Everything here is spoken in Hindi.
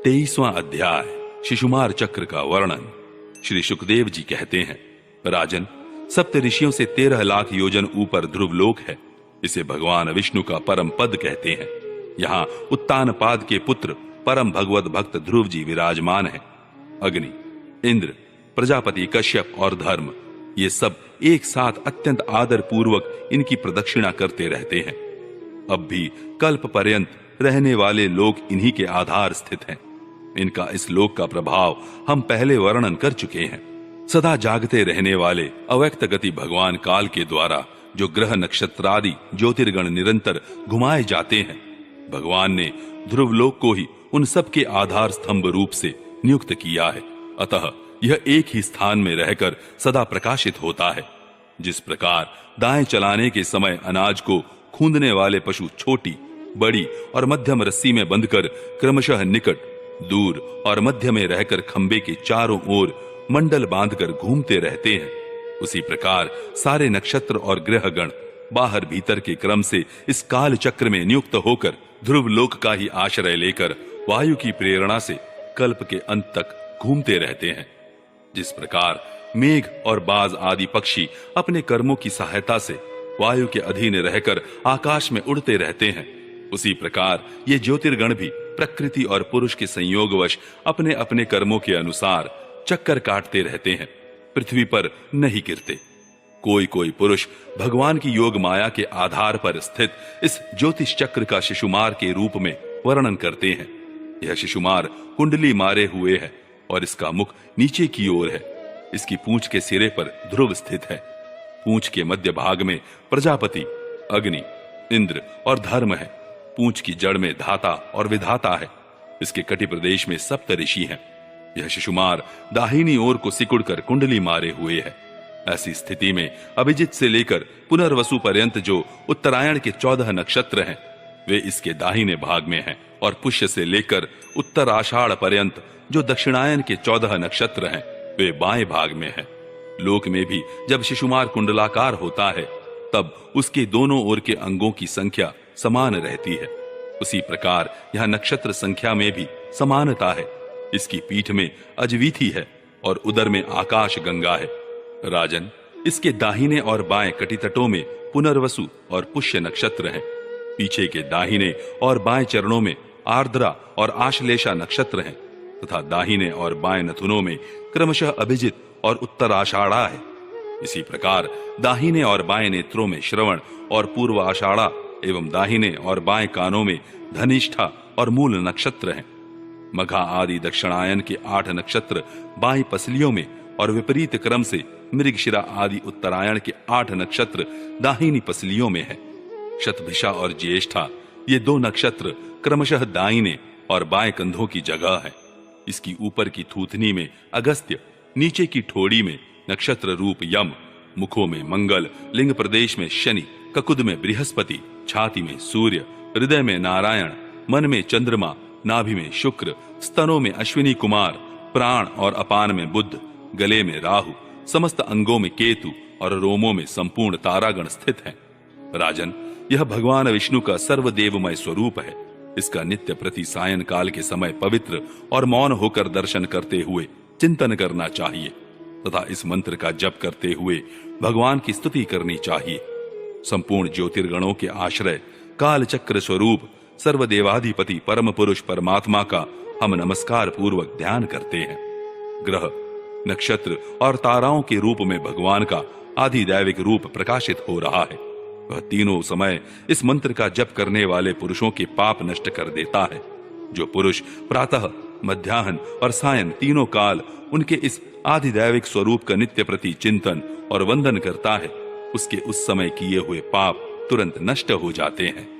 23वां अध्याय शिशुमार चक्र का वर्णन। श्री सुखदेव जी कहते हैं, राजन, सप्त ऋषियों से 13 लाख योजन ऊपर ध्रुवलोक है। इसे भगवान विष्णु का परम पद कहते हैं। यहाँ उत्तानपाद के पुत्र परम भगवत भक्त ध्रुव जी विराजमान है। अग्नि, इंद्र, प्रजापति, कश्यप और धर्म, ये सब एक साथ अत्यंत आदर पूर्वक इनकी प्रदक्षिणा करते रहते हैं। अब भी कल्प पर्यंत रहने वाले लोक इन्हीं के आधार स्थित हैं। इनका इस लोक का प्रभाव हम पहले वर्णन कर चुके हैं। सदा जागते रहने वाले अव्यक्त गति भगवान काल के द्वारा जो ग्रह नक्षत्रादि ज्योतिर्गण निरंतर घुमाए जाते हैं, भगवान ने ध्रुवलोक को ही उन सब के आधार स्तंभ रूप से नियुक्त किया है। अतः यह एक ही स्थान में रहकर सदा प्रकाशित होता है। जिस प्रकार दाएं चलाने के समय अनाज को खूंदने वाले पशु छोटी, बड़ी और मध्यम रस्सी में बंधकर क्रमशः निकट, दूर और मध्य में रहकर खंबे के चारों ओर मंडल बांधकर घूमते रहते हैं, उसी प्रकार सारे नक्षत्र और ग्रहगण बाहर भीतर के क्रम से इस काल चक्र में नियुक्त होकर ध्रुवलोक का ही आश्रय लेकर वायु की प्रेरणा से कल्प के अंत तक घूमते रहते हैं। जिस प्रकार मेघ और बाज आदि पक्षी अपने कर्मों की सहायता से वायु के अधीन रहकर आकाश में उड़ते रहते हैं, उसी प्रकार ये ज्योतिर्गण भी प्रकृति और पुरुष के संयोगवश अपने अपने कर्मों के अनुसार चक्कर काटते रहते हैं, पृथ्वी पर नहीं गिरते। कोई कोई पुरुष भगवान की योग माया के आधार पर स्थित इस ज्योतिष चक्र का शिशुमार के रूप में वर्णन करते हैं। यह शिशुमार कुंडली मारे हुए है और इसका मुख नीचे की ओर है। इसकी पूंछ के सिरे पर ध्रुव स्थित है। पूंछ के मध्य भाग में प्रजापति, अग्नि, इंद्र और धर्म है। पूंछ की जड़ में धाता और विधाता है। इसके कटि प्रदेश में सप्त ऋषि हैं। यह शिशुमार दाहिनी ओर को सिकुड़कर कुंडली मारे हुए है। ऐसी स्थिति में अभिजित से लेकर पुनर्वसु पर्यंत जो उत्तरायण के 14 नक्षत्र हैं, वे इसके दाहिने भाग में हैं, और पुष्य से लेकर उत्तराषाढ़ पर्यंत जो दक्षिणायन के 14 नक्षत्र हैं, वे बाएं भाग में हैं। लोक में भी जब शिशुमार कुंडलाकार होता है, तब उसके दोनों ओर के अंगों की संख्या समान रहती है। उसी प्रकार यह नक्षत्र संख्या में भी समानता है। इसकी पीठ में अजवीथी है और उदर में आकाश गंगा है। राजन, इसके दाहिने और बाएं कटितटों में पुनर्वसु और पुष्य नक्षत्र हैं। पीछे के दाहिने और बाएं चरणों में आर्द्रा और आश्लेषा नक्षत्र हैं, तथा दाहिने और बाएं नथुनों में क्रमशः अभिजित और उत्तराषाढ़ा है। इसी प्रकार दाहिने और बाएं नेत्रों में श्रवण और पूर्व आषाढ़ा एवं दाहिने और बाएं कानों में धनिष्ठा और मूल नक्षत्र हैं। मघा आदि दक्षिणायन के 8 नक्षत्र बाईं पसलियों में और विपरीत क्रम से मृगशिरा आदि उत्तरायण के 8 नक्षत्र दाहिनी पसलियों में है। शतभिषा और ज्येष्ठा, ये 2 नक्षत्र क्रमशः दाहिने और बाएं कंधों की जगह है। इसकी ऊपर की थूथनी में अगस्त्य, नीचे की ठोड़ी में नक्षत्र रूप यम, मुखों में मंगल, लिंग प्रदेश में शनि, ककुद में बृहस्पति, छाती में सूर्य, हृदय में नारायण, मन में चंद्रमा, नाभि में शुक्र, स्तनों में अश्विनी कुमार, प्राण और अपान में बुध, गले में राहु, समस्त अंगों में केतु और रोमों में संपूर्ण तारागण स्थित हैं। राजन, यह भगवान विष्णु का सर्वदेवमय स्वरूप है। इसका नित्य प्रति सायं काल के समय पवित्र और मौन होकर दर्शन करते हुए चिंतन करना चाहिए, तथा इस मंत्र का जप करते हुए भगवान की स्तुति करनी चाहिए। संपूर्ण ज्योतिर्गणों के आश्रय काल चक्र स्वरूप सर्वदेवाधिपति परम पुरुष परमात्मा का हम नमस्कार पूर्वक ध्यान करते हैं। ग्रह, नक्षत्र और ताराओं के रूप में भगवान का आधिदैविक रूप प्रकाशित हो रहा है। वह तीनों समय इस मंत्र का जप करने वाले पुरुषों के पाप नष्ट कर देता है। जो पुरुष प्रातः, मध्याह्न और सायं तीनों काल उनके इस आधिदैविक स्वरूप का नित्य प्रति चिंतन और वंदन करता है, उसके उस समय किए हुए पाप तुरंत नष्ट हो जाते हैं।